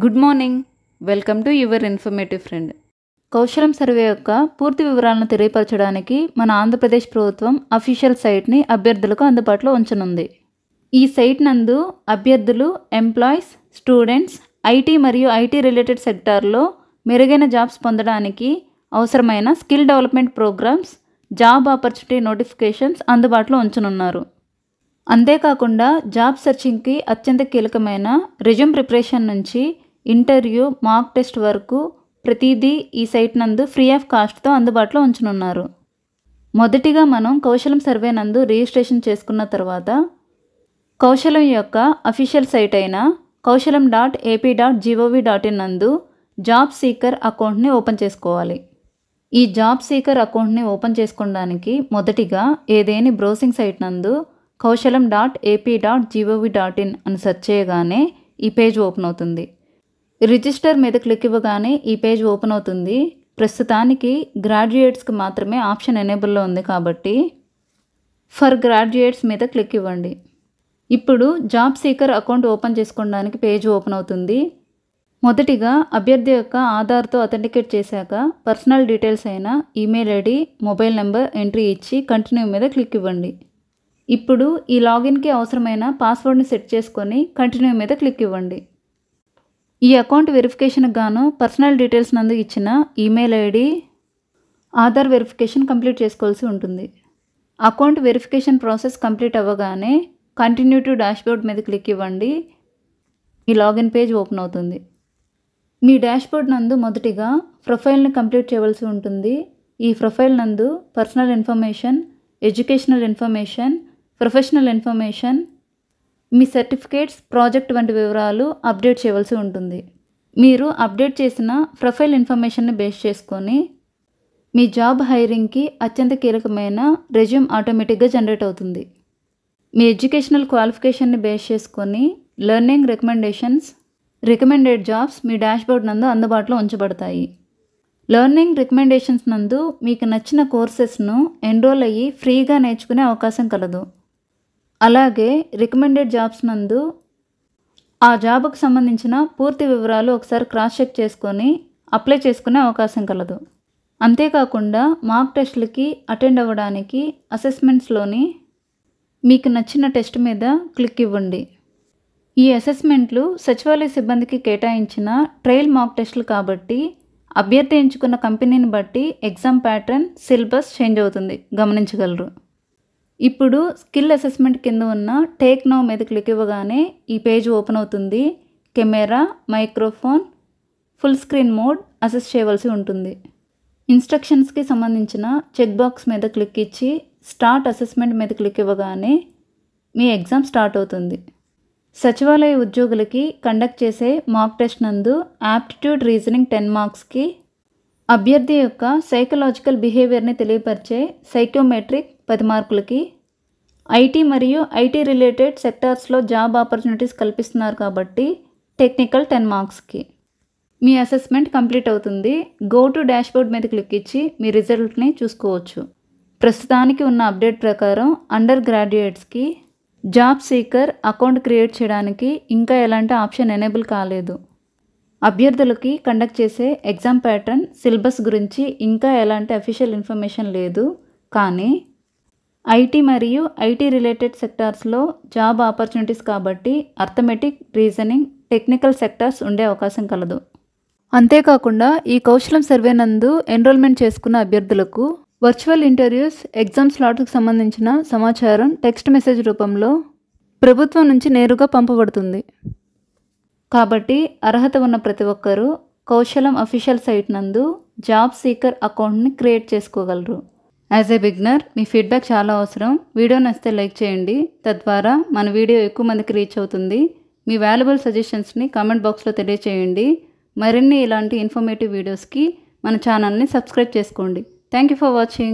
Good morning. Welcome to your informative friend. Kaushalam survey యొక్క పూర్తి వివరాలను తెలియపరచడానికి మన ఆంధ్రప్రదేశ్ ప్రభుత్వం అఫీషియల్ సైట్ని అభ్యర్థులకు అందుబాటులో ఉంచనుంది. ఈ సైట్ నందు అభ్యర్థులు, ఎంప్లాయీస్, స్టూడెంట్స్ ఐటీ మరియు ఐటీ రిలేటెడ్ సెక్టార్లో మెరుగైన జాబ్స్ పొందడానికి అవసరమైన skill development programs, job opportunity notifications అందుబాటులో ఉంచనున్నారు. అంతేకాకుండా జాబ్ సెర్చింగ్కి అత్యంత కీలకమైన రెజ్యూమ్ ప్రిపరేషన్ నుంచి ఇంటర్వ్యూ, మాక్ టెస్ట్ వరకు ప్రతిదీ ఈ సైట్ నందు ఫ్రీ ఆఫ్ కాస్ట్తో అందుబాటులో ఉంచనున్నారు. మొదటిగా మనం కౌశలం సర్వే నందు రిజిస్ట్రేషన్ చేసుకున్న తర్వాత కౌశలం యొక్క అఫీషియల్ సైట్ అయిన kausalam.ap.gov.in నందు జాబ్ సీకర్ అకౌంట్ని ఓపెన్ చేసుకోవాలి. ఈ జాబ్ సీకర్ అకౌంట్ని ఓపెన్ చేసుకోవడానికి మొదటిగా ఏదేని బ్రౌజింగ్ సైట్ నందు kausalam.ap.gov.in అని సెర్చ్ చేయగానే ఈ పేజ్ ఓపెన్ అవుతుంది. రిజిస్టర్ మీద క్లిక్ ఇవ్వగానే ఈ పేజ్ ఓపెన్ అవుతుంది. ప్రస్తుతానికి గ్రాడ్యుయేట్స్కి మాత్రమే ఆప్షన్ ఎనేబుల్లో ఉంది కాబట్టి ఫర్ గ్రాడ్యుయేట్స్ మీద క్లిక్ ఇవ్వండి. ఇప్పుడు జాబ్ సీకర్ అకౌంట్ ఓపెన్ చేసుకోవడానికి పేజ్ ఓపెన్ అవుతుంది. మొదటిగా అభ్యర్థి యొక్క ఆధార్తో అథెంటికేట్ చేశాక పర్సనల్ డీటెయిల్స్ అయిన email ID, mobile number entry ఇచ్చి కంటిన్యూ మీద క్లిక్ ఇవ్వండి. ఇప్పుడు ఈ లాగిన్కి అవసరమైన పాస్వర్డ్ని సెట్ చేసుకొని కంటిన్యూ మీద క్లిక్ ఇవ్వండి. ఈ అకౌంట్ వెరిఫికేషన్కి గాను పర్సనల్ డీటెయిల్స్ నందు ఇచ్చిన email ID, Aadhaar verification complete చేసుకోవాల్సి ఉంటుంది. అకౌంట్ వెరిఫికేషన్ ప్రాసెస్ కంప్లీట్ అవ్వగానే కంటిన్యూ టు డాష్బోర్డ్ మీద క్లిక్ ఇవ్వండి. ఈ లాగిన్ పేజ్ ఓపెన్ అవుతుంది. మీ డాష్బోర్డ్ నందు మొదటిగా ప్రొఫైల్ని కంప్లీట్ చేయవలసి ఉంటుంది. ఈ ప్రొఫైల్ నందు personal information, educational information, professional information, మీ సర్టిఫికేట్స్, ప్రాజెక్ట్ వంటి వివరాలు అప్డేట్ చేయవలసి ఉంటుంది. మీరు అప్డేట్ చేసిన ప్రొఫైల్ ఇన్ఫర్మేషన్ని బేస్ చేసుకొని మీ జాబ్ హైరింగ్కి అత్యంత కీలకమైన రెజ్యూమ్ ఆటోమేటిక్గా జనరేట్ అవుతుంది. మీ ఎడ్యుకేషనల్ క్వాలిఫికేషన్ని బేస్ చేసుకొని లెర్నింగ్ రికమెండేషన్స్, రికమెండెడ్ జాబ్స్ మీ డాష్బోర్డ్ నందు అందుబాటులో ఉంచబడతాయి. లెర్నింగ్ రికమెండేషన్స్ నందు మీకు నచ్చిన కోర్సెస్ను ఎన్రోల్ అయ్యి ఫ్రీగా నేర్చుకునే అవకాశం కలదు. అలాగే రికమెండెడ్ జాబ్స్ నందు ఆ జాబ్కు సంబంధించిన పూర్తి వివరాలు ఒకసారి క్రాస్ చెక్ చేసుకొని అప్లై చేసుకునే అవకాశం కలదు. అంతేకాకుండా మాక్ టెస్ట్లకి అటెండ్ అవ్వడానికి అసెస్మెంట్స్లోని మీకు నచ్చిన టెస్ట్ మీద క్లిక్ ఇవ్వండి. ఈ అసెస్మెంట్లు సచివాలయ సిబ్బందికి కేటాయించిన ట్రయల్ మాక్ టెస్టులు కాబట్టి అభ్యర్థి ఎంచుకున్న కంపెనీని బట్టి ఎగ్జామ్ ప్యాటర్న్, సిలబస్ చేంజ్ అవుతుంది, గమనించగలరు. ఇప్పుడు స్కిల్ అసెస్మెంట్ కింద ఉన్న టేక్ నౌ మీద క్లిక్ ఇవ్వగానే ఈ పేజ్ ఓపెన్ అవుతుంది. Camera, microphone, full screen mode assess చేయవలసి ఉంటుంది. ఇన్స్ట్రక్షన్స్కి సంబంధించిన చెక్ బాక్స్ మీద క్లిక్ ఇచ్చి స్టార్ట్ అసెస్మెంట్ మీద క్లిక్ ఇవ్వగానే మీ ఎగ్జామ్ స్టార్ట్ అవుతుంది. సచివాలయ ఉద్యోగులకి కండక్ట్ చేసే మాక్ టెస్ట్ నందు యాప్టిట్యూడ్ రీజనింగ్ 10 మార్క్స్కి, అభ్యర్థి యొక్క సైకలాజికల్ బిహేవియర్ని తెలియపరిచే సైకోమెట్రిక్ 10 మార్కులకి, ఐటీ మరియు ఐటీ రిలేటెడ్ సెక్టార్స్లో జాబ్ ఆపర్చునిటీస్ కల్పిస్తున్నారు కాబట్టి టెక్నికల్ 10 మార్క్స్కి మీ అసెస్మెంట్ కంప్లీట్ అవుతుంది. గో టు డాష్బోర్డ్ మీద క్లిక్ ఇచ్చి మీ రిజల్ట్ని చూసుకోవచ్చు. ప్రస్తుతానికి ఉన్న అప్డేట్ ప్రకారం అండర్ గ్రాడ్యుయేట్స్కి జాబ్ సీకర్ అకౌంట్ క్రియేట్ చేయడానికి ఇంకా ఎలాంటి ఆప్షన్ ఎనేబుల్ కాలేదు. అభ్యర్థులకి కండక్ట్ చేసే ఎగ్జామ్ ప్యాటర్న్, సిలబస్ గురించి ఇంకా ఎలాంటి అఫీషియల్ ఇన్ఫర్మేషన్ లేదు. కానీ ఐటీ మరియు ఐటీ రిలేటెడ్ సెక్టార్స్లో జాబ్ ఆపర్చునిటీస్ కాబట్టి అర్థమెటిక్, రీజనింగ్, టెక్నికల్ సెక్టార్స్ ఉండే అవకాశం కలదు. అంతేకాకుండా ఈ కౌశలం సర్వే నందు ఎన్రోల్మెంట్ చేసుకున్న అభ్యర్థులకు వర్చువల్ ఇంటర్వ్యూస్, ఎగ్జామ్ స్లాట్కు సంబంధించిన సమాచారం టెక్స్ట్ మెసేజ్ రూపంలో ప్రభుత్వం నుంచి నేరుగా పంపబడుతుంది. కాబట్టి అర్హత ఉన్న ప్రతి ఒక్కరూ కౌశలం అఫీషియల్ సైట్ నందు జాబ్ సీకర్ అకౌంట్ని క్రియేట్ చేసుకోగలరు. As a beginner me feedback చాలా అవసరం. వీడియో నచ్చితే లైక్ చేయండి, తద్వారా మన వీడియో ఎక్కువ మందికి రీచ్ అవుతుంది. మీ వాల్యుబుల్ సజెషన్స్ని కామెంట్ బాక్స్లో తెలియచేయండి. మరిన్ని ఇలాంటి ఇన్ఫర్మేటివ్ వీడియోస్కి మన ఛానల్ని సబ్స్క్రైబ్ చేసుకోండి. Thank you for watching.